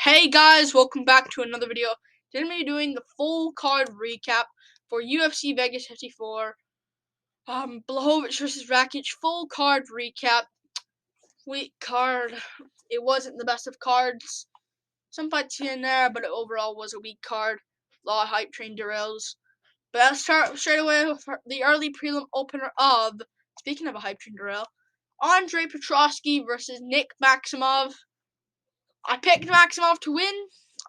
Hey guys, welcome back to another video. Today I'm going to be doing the full card recap for UFC Vegas 54. Blachowicz versus Rakic, full card recap. Weak card. It wasn't the best of cards. Some fights here and there, but it overall was a weak card. A lot of hype train derails. But let's start straight away with the early prelim opener of, speaking of a hype train derail, Andre Petroski versus Nick Maximov. I picked Maximov to win.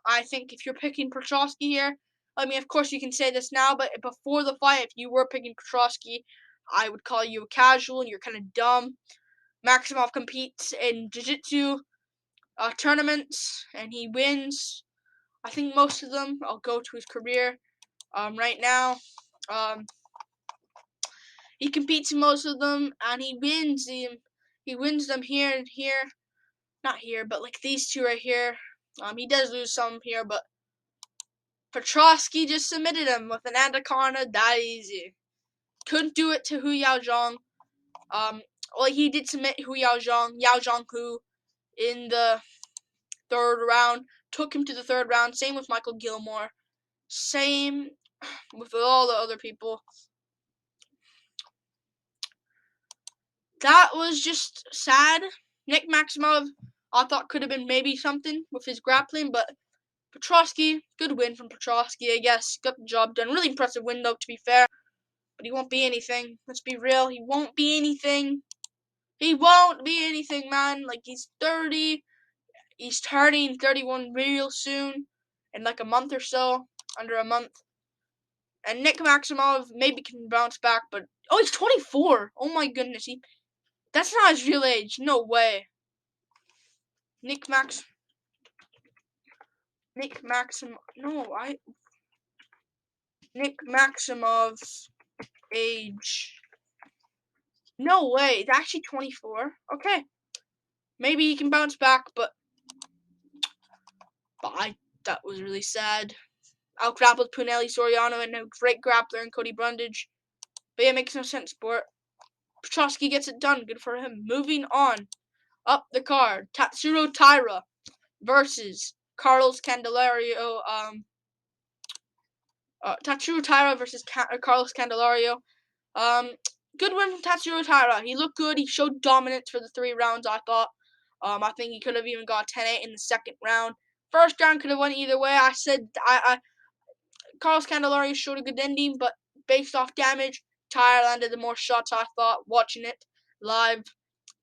I think if you're picking Petroski here, I mean, of course you can say this now, but before the fight, if you were picking Petroski, I would call you a casual and you're kind of dumb. Maximov competes in jiu-jitsu tournaments, and he wins, I think, most of them. I'll go to his career right now. He competes in most of them, and he wins them. He wins them here and here. Not here, but like these two right here. He does lose some here, but Petroski just submitted him with an anaconda that easy. Couldn't do it to Hu Yaozhong. Well, he did submit Yao Zhang Hu, in the third round. Took him to the third round. Same with Michael Gilmore. Same with all the other people. That was just sad. Nick Maximov, I thought could have been maybe something with his grappling, but Petroski, good win from Petroski, I guess. Got the job done. Really impressive win, though, to be fair. But he won't be anything. Let's be real. He won't be anything. He won't be anything, man. Like, he's 30. He's turning 31 real soon. In like a month or so. Under a month. And Nick Maximov maybe can bounce back, but... Oh, he's 24. Oh, my goodness. That's not his real age. No way. Nick Maximov. Nick Maximov's age. No way. It's actually 24. Okay. Maybe he can bounce back, but that was really sad. Out-grappled Punelli Soriano and a great grappler in Cody Brundage. But yeah, it makes no sense, sport. Petroski gets it done. Good for him. Moving on. Up the card. Tatsuro Taira versus Carlos Candelario. Tatsuro Taira versus Carlos Candelario. Good win from Tatsuro Taira. He looked good. He showed dominance for the 3 rounds, I thought. I think he could have even got 10-8 in the second round. First round could have went either way. I said Carlos Candelario showed a good ending, but based off damage, Taira landed the more shots, I thought, watching it live.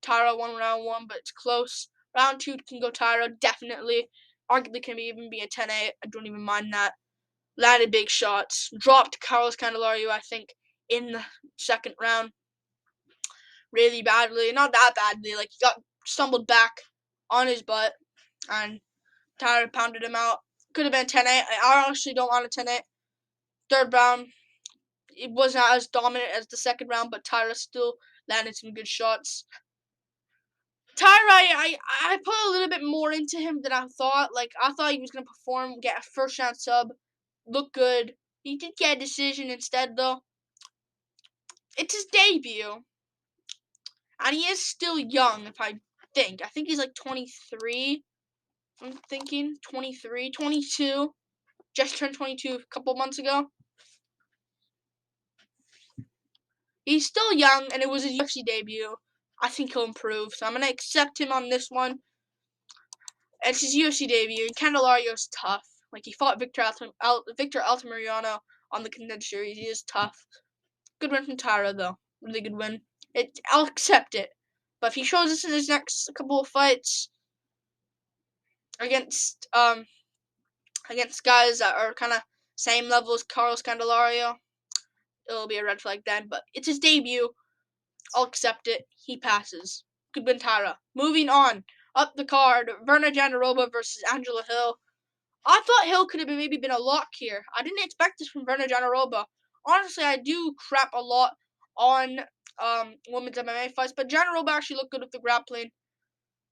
Taira won round 1, but it's close. Round 2 can go Taira, definitely. Arguably can even be a 10-8. I don't even mind that. Landed big shots. Dropped Carlos Candelario, I think, in the second round. Really badly. Not that badly. Like, he got stumbled back on his butt. And Taira pounded him out. Could have been 10-8. I honestly don't want a 10-8. Third round, it wasn't as dominant as the second round, but Taira still landed some good shots. Taira, I put a little bit more into him than I thought. Like, I thought he was going to perform, get a first-round sub, look good. He did get a decision instead, though. It's his debut. And he is still young, if I think. I think he's like 23. I'm thinking 23, 22. Just turned 22 a couple months ago. He's still young, and it was his UFC debut. I think he'll improve, so I'm going to accept him on this one. It's his UFC debut, and Candelario's tough. Like, he fought Victor Altamirano on the Contender Series. He is tough. Good win from Taira, though. Really good win. I'll accept it. But if he shows us in his next couple of fights against guys that are kind of same level as Carlos Candelario, it'll be a red flag then. But it's his debut. I'll accept it. He passes. Good win, Taira. Moving on. Up the card, Verna Jandiroba versus Angela Hill. I thought Hill could have maybe been a lock here. I didn't expect this from Verna Jandiroba. Honestly, I do crap a lot on women's MMA fights, but Jandiroba actually looked good with the grappling.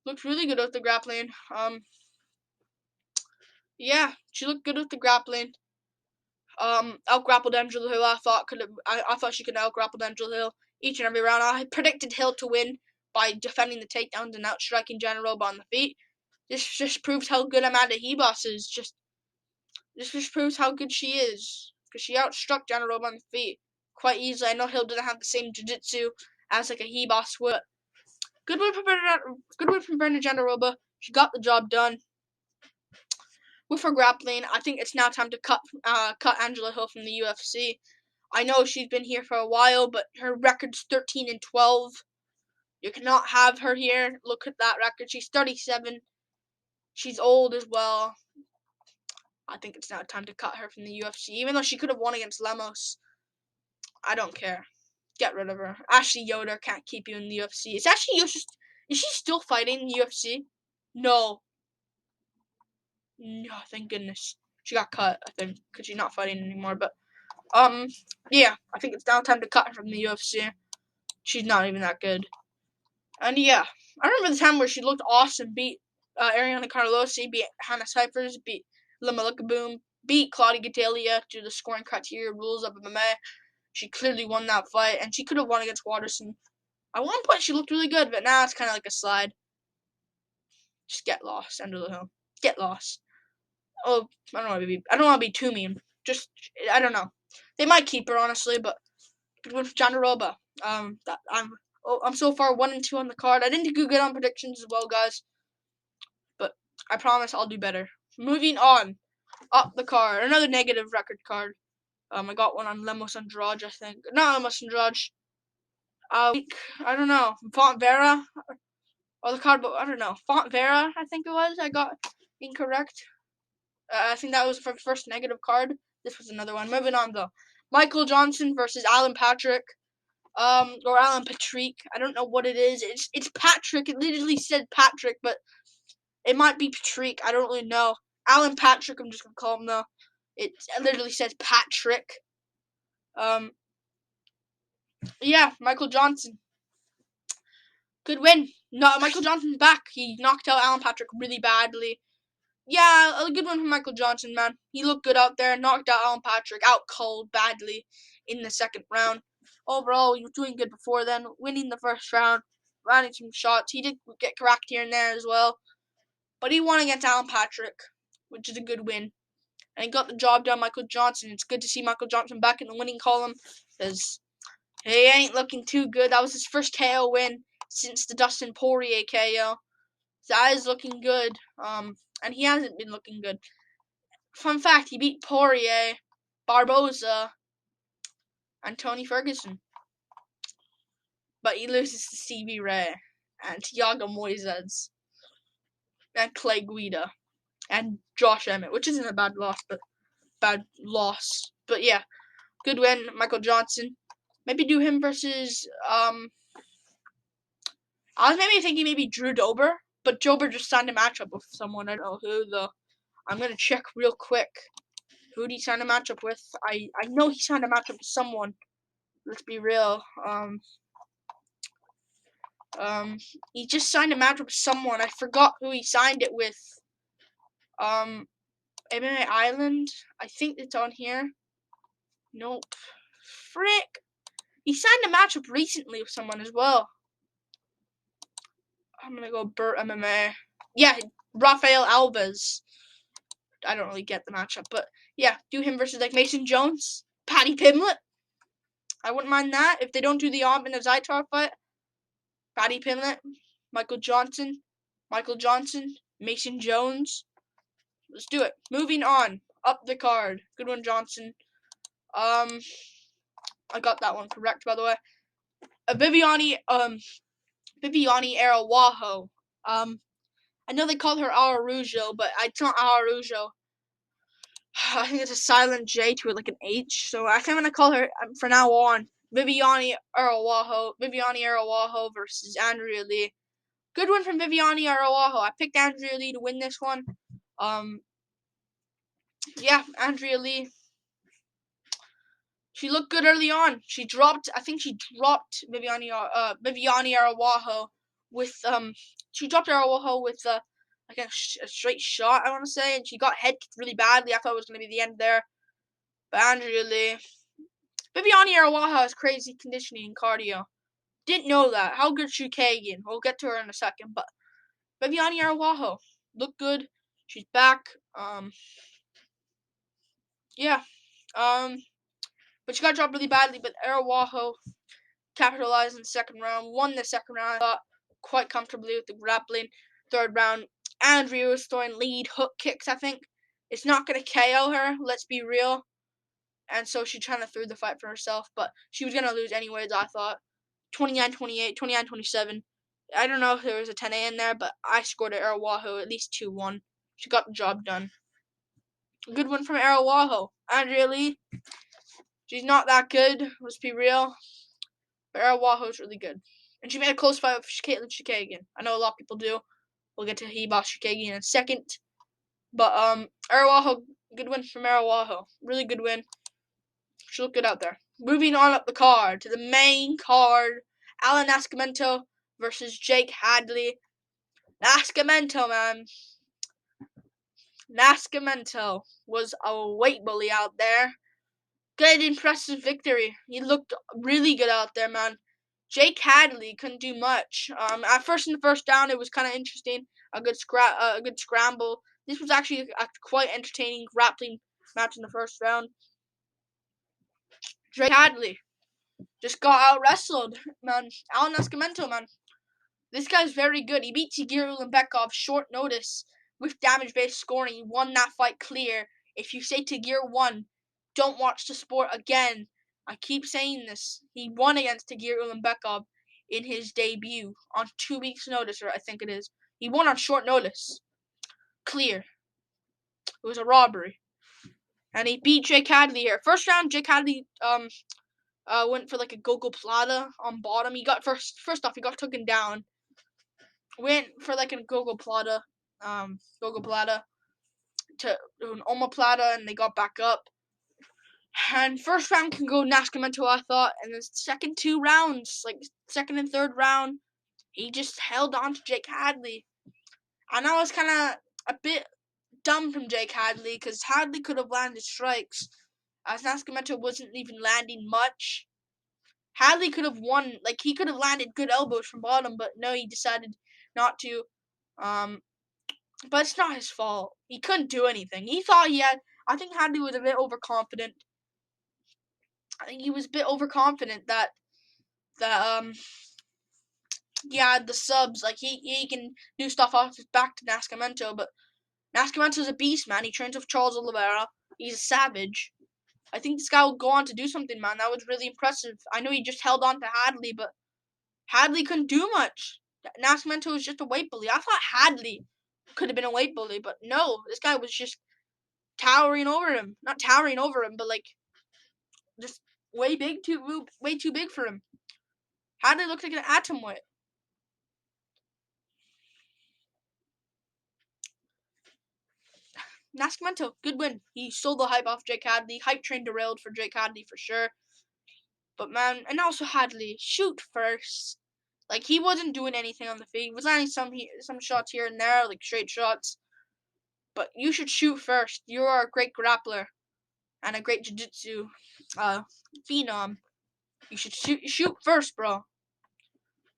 Looked really good with the grappling. Yeah, she looked good with the grappling. Out-grappled Angela Hill. I thought she could out-grapple Angela Hill each and every round. I predicted Hill to win by defending the takedowns and outstriking Jandiroba on the feet. This just proves how good Amanda Hebos is. This just proves how good she is. Because she outstruck Jandiroba on the feet quite easily. I know Hill doesn't have the same jiu-jitsu as like a Hebos would. Good win from Brenda Jandiroba. She got the job done. With her grappling, I think it's now time to cut Angela Hill from the UFC. I know she's been here for a while, but her record's 13-12. You cannot have her here. Look at that record. She's 37. She's old as well. I think it's now time to cut her from the UFC. Even though she could have won against Lemos. I don't care. Get rid of her. Ashley Yoder can't keep you in the UFC. Is she still fighting in the UFC? No. No, thank goodness. She got cut, I think, because she's not fighting anymore. But, yeah, I think it's now time to cut her from the UFC. She's not even that good. And, yeah, I remember the time where she looked awesome, beat Ariana Carlosi, beat Hannah Cyphers, beat Lima Boom, beat Claudia Gadelia due to the scoring criteria rules of MMA. She clearly won that fight, and she could have won against Watterson. At one point, she looked really good, but now it's kind of like a slide. Just get lost, End of the Hill. Get lost. Oh, I don't want to be too mean. I don't know. They might keep her, honestly, but good win for Jandiroba. I'm so far 1-2 on the card. I didn't do good on predictions as well, guys, but I promise I'll do better. Moving on, up the card, another negative record card. I got one on Lemos Andrade, I think. Not Lemos Andrade. I don't know. Font Vera, or the card, but I don't know. Font Vera, I think it was. I got incorrect. I think that was for the first negative card. This was another one. Moving on, though. Michael Johnson versus Alan Patrick. Or Alan Patrick. I don't know what it is. It's Patrick. It literally said Patrick, but it might be Patrick. I don't really know. Alan Patrick, I'm just going to call him, though. It literally says Patrick. Yeah, Michael Johnson. Good win. No, Michael Johnson's back. He knocked out Alan Patrick really badly. Yeah, a good one from Michael Johnson, man. He looked good out there. Knocked out Alan Patrick out cold badly in the second round. Overall, he was doing good before then. Winning the first round. Landing some shots. He did get cracked here and there as well. But he won against Alan Patrick, which is a good win. And he got the job done, Michael Johnson. It's good to see Michael Johnson back in the winning column. Because he ain't looking too good. That was his first KO win since the Dustin Poirier KO. So that is looking good. And he hasn't been looking good. Fun fact, he beat Poirier, Barboza, and Tony Ferguson. But he loses to C.B. Ray, and Thiago Moises, and Clay Guida, and Josh Emmett, which isn't a bad loss. But yeah, good win, Michael Johnson. Maybe do him versus, I was maybe thinking maybe Drew Dober, but Dober just signed a matchup with someone. I don't know who, though. I'm going to check real quick. Who did he sign a matchup with? I know he signed a matchup with someone. Let's be real. He just signed a matchup with someone. I forgot who he signed it with. MMA Island. I think it's on here. Nope. Frick. He signed a matchup recently with someone as well. I'm going to go Burt MMA. Yeah, Rafael Alves. I don't really get the matchup, but yeah, do him versus like Mason Jones, Paddy Pimblett. I wouldn't mind that if they don't do the Ahmed and Zaitar fight. Paddy Pimblett, Michael Johnson, Mason Jones. Let's do it. Moving on, up the card. Good one, Johnson. I got that one correct, by the way. Viviane Araújo. I know they call her Araujo, but it's not Araujo. I think it's a silent J to it, like an H. So I think I'm gonna call her from now on Viviane Araújo versus Andrea Lee. Good one from Viviane Araújo. I picked Andrea Lee to win this one. Yeah, Andrea Lee. She looked good early on. I think she dropped Viviane Araújo with she dropped Araújo with like a straight shot, I want to say, and she got head kicked really badly. I thought it was going to be the end there. But Andrea Lee. Viviane Araújo has crazy conditioning and cardio. Didn't know that. How good is Kagan? We'll get to her in a second. But Viviane Araújo, looked good. She's back. Yeah. But she got dropped really badly. But Arawaho capitalized in the second round, won the second round, I thought, quite comfortably with the grappling. Third round, Andrea was throwing lead hook kicks, I think. It's not going to KO her, let's be real. And so she trying to throw the fight for herself, but she was going to lose anyways, I thought. 29-28, 29-27. I don't know if there was a 10A in there, but I scored at Arawaho at least 2-1. She got the job done. Good one from Arawaho. Andrea Lee, she's not that good, let's be real. But Arawaho's really good. And she made a close fight with Caitlin Chikagian. I know a lot of people do. We'll get to Hibas Chikagian in a second. But Arawaho, good win from Arawaho. Really good win. She looked good out there. Moving on up the card to the main card. Alan Nascimento versus Jake Hadley. Nascimento, man. Nascimento was a weight bully out there. Good, impressive victory. He looked really good out there, man. Jake Hadley couldn't do much. At first in the first round, it was kind of interesting. A good scramble. This was actually a quite entertaining grappling match in the first round. Jake Hadley just got out wrestled, man. Alan Nascimento, man. This guy's very good. He beat Tigir Ulanbekov short notice with damage-based scoring. He won that fight clear. If you say Tigir won, don't watch the sport again. I keep saying this. He won against Tigir Ulanbekov in his debut on 2 weeks' notice, or I think it is. He won on short notice. Clear. It was a robbery. And he beat Jake Hadley here. First round, Jake Hadley went for like a gogoplata on bottom. He got first off, he got taken down. Went for like a gogoplata to an omoplata, and they got back up. And first round can go Nascimento, I thought, and the second 2 rounds, like second and third round, he just held on to Jake Hadley. And I was kind of a bit dumb from Jake Hadley, because Hadley could have landed strikes, as Nascimento wasn't even landing much. Hadley could have won, like he could have landed good elbows from bottom, but no, he decided not to. But it's not his fault. He couldn't do anything. He thought he had. I think Hadley was a bit overconfident. I think he was a bit overconfident that he had the subs. Like he can do stuff off his back to Nascimento, but Nascimento's a beast, man. He trains with Charles Oliveira. He's a savage. I think this guy will go on to do something, man. That was really impressive. I know he just held on to Hadley, but Hadley couldn't do much. Nascimento was just a weight bully. I thought Hadley could have been a weight bully, but no, this guy was just towering over him. Not towering over him, but like just way too big for him. Hadley looked like an atom weight. Nascimento, good win. He stole the hype off Jake Hadley. Hype train derailed for Jake Hadley for sure. But man, and also Hadley, shoot first. Like he wasn't doing anything on the feet. He was landing some shots here and there, like straight shots. But you should shoot first. You are a great grappler and a great jiu-jitsu phenom. You should shoot first, bro.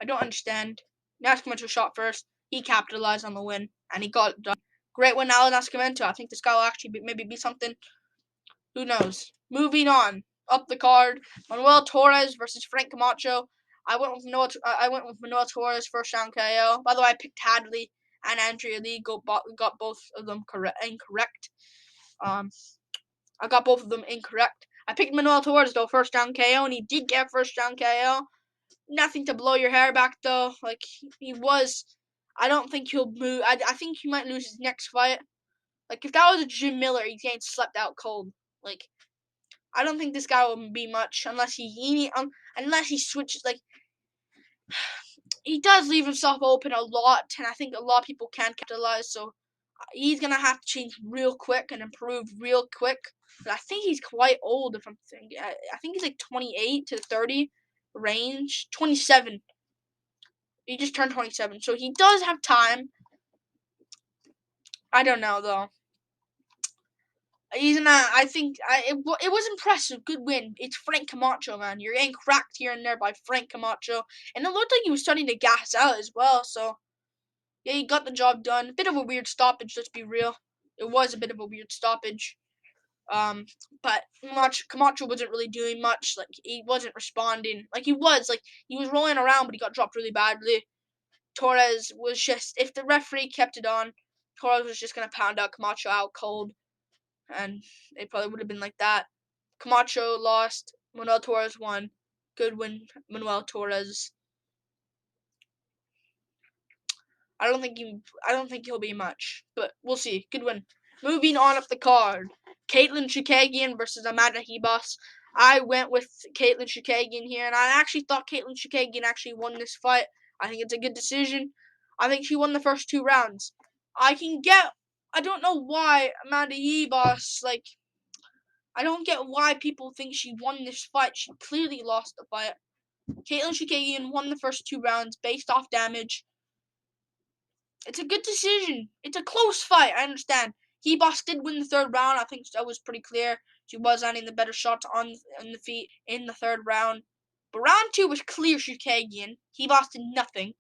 I don't understand. Nascimento shot first. He capitalized on the win, and he got it done. Great win, Alan Nascimento. I think this guy will actually maybe be something. Who knows? Moving on. Up the card, Manuel Torres versus Frank Camacho. I went with Manuel Torres first round KO. By the way, I picked Hadley and Andrea Lee. Got both of them incorrect. I got both of them incorrect. I picked Manuel Torres though first round KO, and he did get first round KO. Nothing to blow your hair back though. Like he was. I don't think he'll move. I think he might lose his next fight. Like if that was a Jim Miller, he's getting slept out cold. Like I don't think this guy will be much unless he switches. Like he does leave himself open a lot, and I think a lot of people can capitalize. So he's gonna have to change real quick and improve real quick. But I think he's quite old. If I'm thinking, I think he's like 28 to 30 range, 27. He just turned 27, so he does have time. I don't know though. I think it was impressive. Good win. It's Frank Camacho, man. You're getting cracked here and there by Frank Camacho. And it looked like he was starting to gas out as well. So, Yeah, he got the job done. A bit of a weird stoppage, let's be real. It was a bit of a weird stoppage. But Camacho wasn't really doing much. Like, he wasn't responding. He was rolling around, but he got dropped really badly. Torres was just, if the referee kept it on, Torres was just going to pound out Camacho out cold. And it probably would have been like that. Camacho lost. Manuel Torres won. Good win, Manuel Torres. I don't think he'll be much, but we'll see. Good win. Moving on up the card, Caitlin Chukagian versus Amanda Ribas. I went with Caitlin Chukagian here, and I actually thought Caitlin Chukagian actually won this fight. I think it's a good decision. I think she won the first 2 rounds. I don't know why Amanda Ribas, I don't get why people think she won this fight. She clearly lost the fight. Caitlin Chukagian won the first 2 rounds based off damage. It's a good decision. It's a close fight, I understand. Ribas did win the 3rd round. I think that was pretty clear. She was landing the better shots on the feet in the 3rd round. But round 2 was clear Chukagian. Ribas did nothing.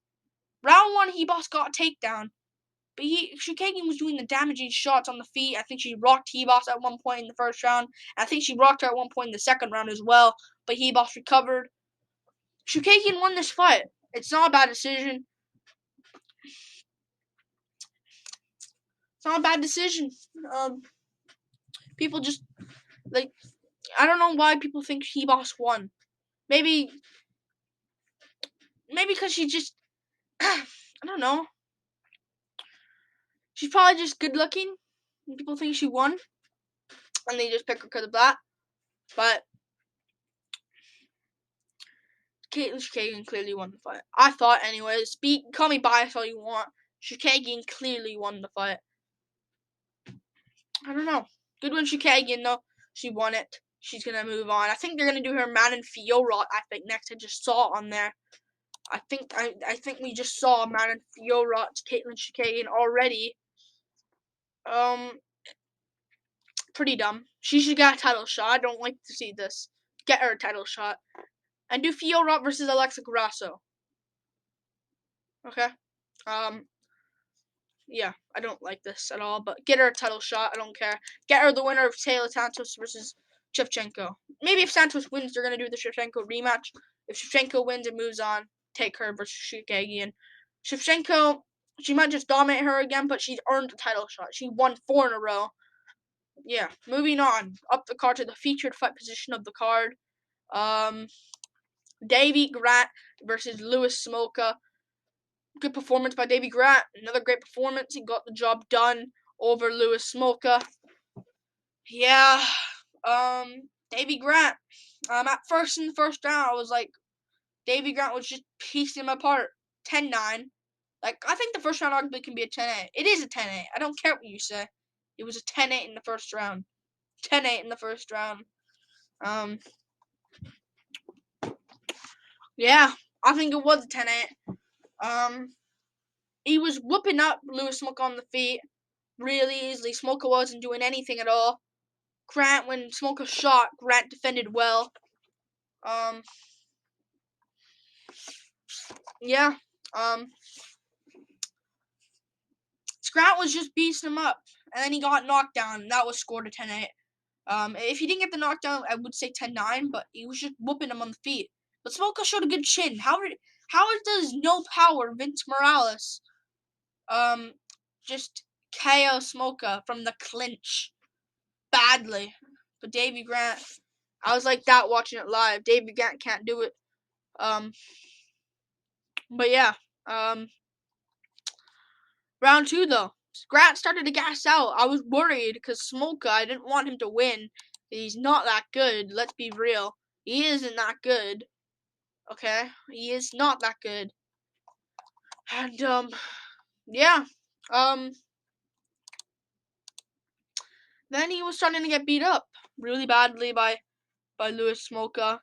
Round 1, Ribas got a takedown. But Chukagian was doing the damaging shots on the feet. I think she rocked Ribas at one point in the 1st round. I think she rocked her at one point in the 2nd round as well. But Ribas recovered. Chukagian won this fight. It's not a bad decision. It's not a bad decision. People just, I don't know why people think Ribas won. Maybe because she just, I don't know. She's probably just good looking. And people think she won. And they just pick her because of that. But Caitlin Chukagian clearly won the fight. I thought anyways. Call me biased all you want. Chukagian clearly won the fight. I don't know. Good win Chukagian though. She won it. She's gonna move on. I think they're gonna do her Manon Fiorot, I think, next. I just saw on there. I think we just saw Manon Fiorot, Caitlin Chukagian already. Pretty dumb. She should get a title shot. I don't like to see this. Get her a title shot. And do Fiorot versus Alexa Grasso. Okay? Yeah, I don't like this at all, but get her a title shot. I don't care. Get her the winner of Taylor Santos versus Shevchenko. Maybe if Santos wins, they're going to do the Shevchenko rematch. If Shevchenko wins and moves on, take her versus Chukagian. Shevchenko, she might just dominate her again, but she's earned a title shot. She won 4 in a row. Yeah, moving on. Up the card to the featured fight position of the card. Davy Grant versus Louis Smolka. Good performance by Davy Grant. Another great performance. He got the job done over Louis Smolka. Yeah. Davy Grant. At first in the 1st round, I was like, Davy Grant was just piecing him apart. 10-9. I think the 1st round arguably can be a 10-8. It is a 10-8. I don't care what you say. It was a 10-8 in the 1st round. 10-8 in the 1st round. Yeah, I think it was a 10-8. He was whooping up Louis Smolka on the feet really easily. Smolka wasn't doing anything at all. Grant, when Smolka shot, Grant defended well. Yeah. Grant was just beating him up, and then he got knocked down, and that was scored a 10-8. If he didn't get the knockdown, I would say 10-9, but he was just whooping him on the feet. But Smolka showed a good chin. How does no power Vince Morales just KO Smolka from the clinch badly? But Davy Grant, I was like that watching it live. Davy Grant can't do it. But yeah. Round 2 though. Grant started to gas out. I was worried because Smolka, I didn't want him to win. He's not that good. Let's be real. He isn't that good. Okay? He is not that good. And, yeah. Then he was starting to get beat up really badly by Louis Smolka.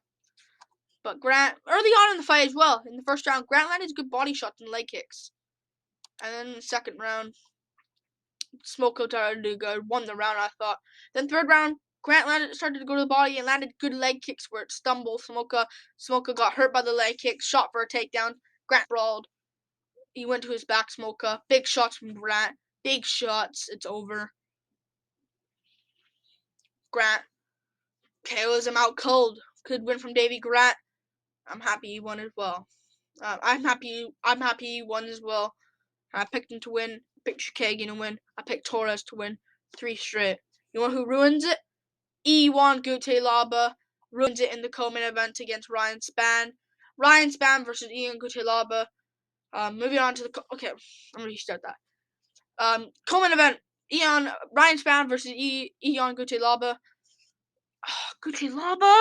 But Grant, early on in the fight as well, in the 1st round, Grant landed good body shots and leg kicks. And then in the 2nd round, Smolka started to do good, won the round, I thought. Then 3rd round, Grant started to go to the body and landed good leg kicks where it stumbled. Smolka got hurt by the leg kick, shot for a takedown. Grant brawled. He went to his back smoker. Big shots from Grant. Big shots. It's over. Grant KOs him out cold. Good win from Davy Grant. I'm happy he won as well. I'm happy he won as well. I picked him to win. I picked Shikagan to win. I picked Torres to win. 3 straight. You know who ruins it? Iwan Gutelaba ruins it in the co-main event against Ryan Spann. Ryan Spann versus Ian Gutelaba. Moving on to the okay, I'm gonna restart that. Co-main event: Ryan Spann versus Ian Gutelaba. Gutelaba.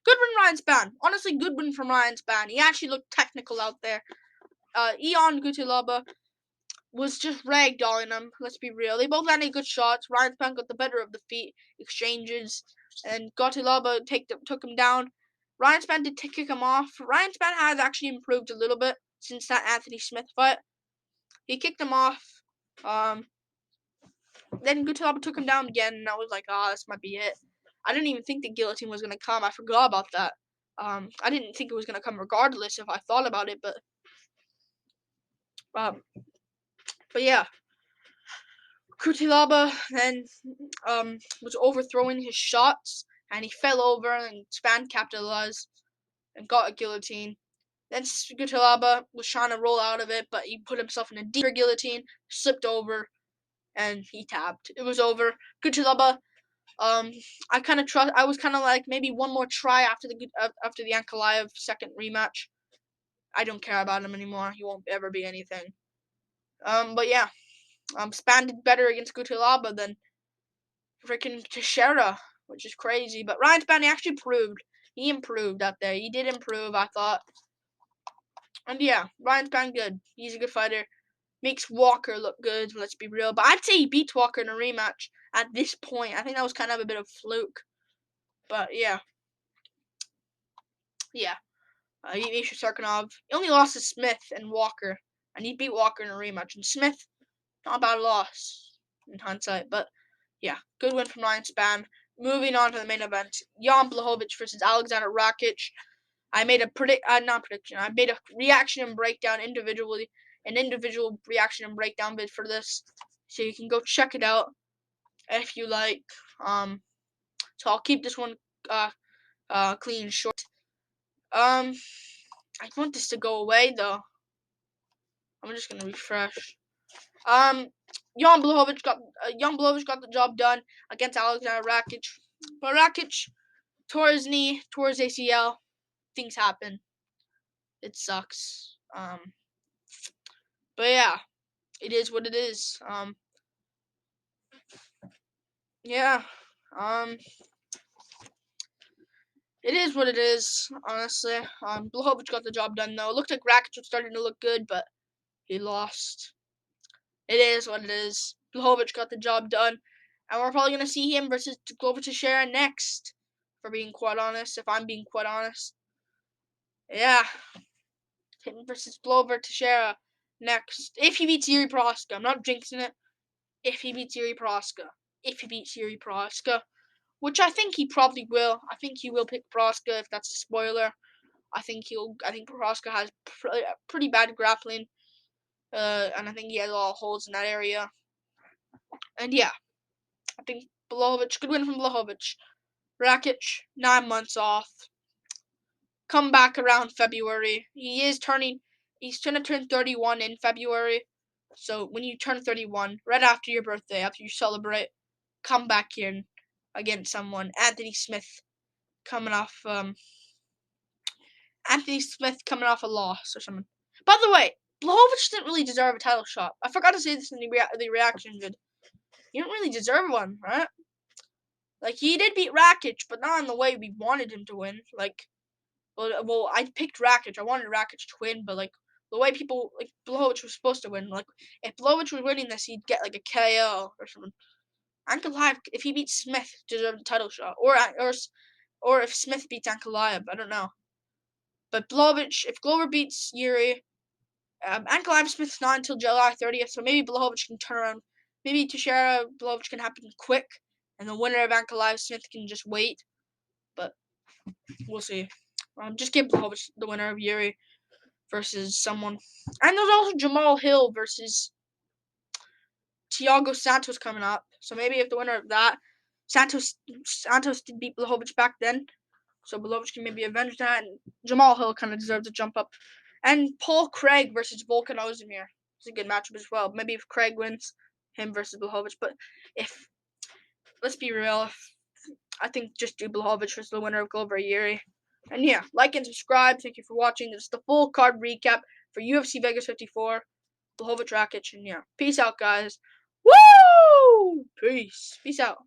Good win, Ryan Spann. Honestly, good win from Ryan Spann. He actually looked technical out there. Ian Gutelaba was just ragdolling him. Let's be real. They both landed good shots. Ryan Spann got the better of the feet exchanges, and Gutelaba took him down. Ryan Spann did kick him off. Ryan Spann has actually improved a little bit since that Anthony Smith fight. He kicked him off. Then Gutelaba took him down again, and I was like, this might be it. I didn't even think the guillotine was going to come. I forgot about that. I didn't think it was going to come regardless if I thought about it, but yeah. Gutelaba then was overthrowing his shots, and he fell over, and Spann capitalized and got a guillotine. Then Gutelaba was trying to roll out of it, but he put himself in a deeper guillotine, slipped over, and he tapped. It was over. Gutelaba. I was kind of like maybe one more try after the Ankalaev second rematch. I don't care about him anymore. He won't ever be anything. But yeah. Spann did better against Gutelaba than freaking Teixeira, which is crazy. But Ryan Spann actually he improved out there. He did improve, I thought. And yeah, Ryan Spann good. He's a good fighter. Makes Walker look good, let's be real. But I'd say he beats Walker in a rematch at this point. I think that was kind of a bit of fluke. But yeah. Yeah. He beat Sarkinov. He only lost to Smith and Walker. And he beat Walker in a rematch. And Smith, not a bad loss in hindsight. But yeah, good win from Ryan Spann. Moving on to the main event. Jan Blachowicz versus Alexander Rakic. I made a I made a reaction and breakdown individually. An individual reaction and breakdown vid for this. So you can go check it out if you like. So I'll keep this one clean and short. I want this to go away though. I'm just gonna refresh. Jan Blachowicz got the job done against Alexander Rakic. But Rakic tore his knee, tore his ACL. Things happen. It sucks. But yeah, it is what it is. Yeah. It is what it is, honestly. Blachowicz got the job done though. It looked like Rakic was starting to look good, but he lost. It is what it is. Blachowicz got the job done. And we're probably going to see him versus Glover Teixeira next, if I'm being quite honest. Yeah. Him versus Glover Teixeira next. If he beats Yuri Prochazka. I'm not jinxing it. If he beats Yuri Prochazka. Which I think he probably will. I think he will pick Prochazka if that's a spoiler. I think Prochazka has pretty bad grappling. And I think he has a lot of holes in that area. And yeah. I think Blachowicz, good win from Blachowicz. Rakic, 9 months off. Come back around February. He's going to turn 31 in February. So when you turn 31, right after your birthday, after you celebrate, come back in against someone. Anthony Smith coming off a loss or something. By the way, Blachowicz didn't really deserve a title shot. I forgot to say this in the reaction vid. He didn't really deserve one, right? Like, he did beat Rakic, but not in the way we wanted him to win. Like, well, I picked Rakic. I wanted Rakic to win, but, like, the way Blachowicz was supposed to win. Like, if Blachowicz was winning this, he'd get, like, a KO or something. Ankalaev, if he beats Smith, deserves a title shot. Or if Smith beats Ankalaev, I don't know. But Blachowicz, if Glover beats Yuri, Ankalaev Smith's not until July 30th, so maybe Blachowicz can turn around. Maybe Teixeira Blachowicz can happen quick. And the winner of Ankalaev Smith can just wait. But we'll see. Just give Blachowicz the winner of Yuri versus someone. And there's also Jamal Hill versus Thiago Santos coming up. So maybe if the winner of that, Santos did beat Blachowicz back then. So Blachowicz can maybe avenge that. And Jamal Hill kind of deserves a jump up. And Paul Craig versus Volkan Ozdemir. It's a good matchup as well. Maybe if Craig wins, him versus Blachowicz. But let's be real, I think just do Blachowicz versus the winner of Glover Yuri. And yeah, like and subscribe. Thank you for watching. This is the full card recap for UFC Vegas 54. Blachowicz, Rakic, and yeah. Peace out, guys. Woo! Peace. Peace out.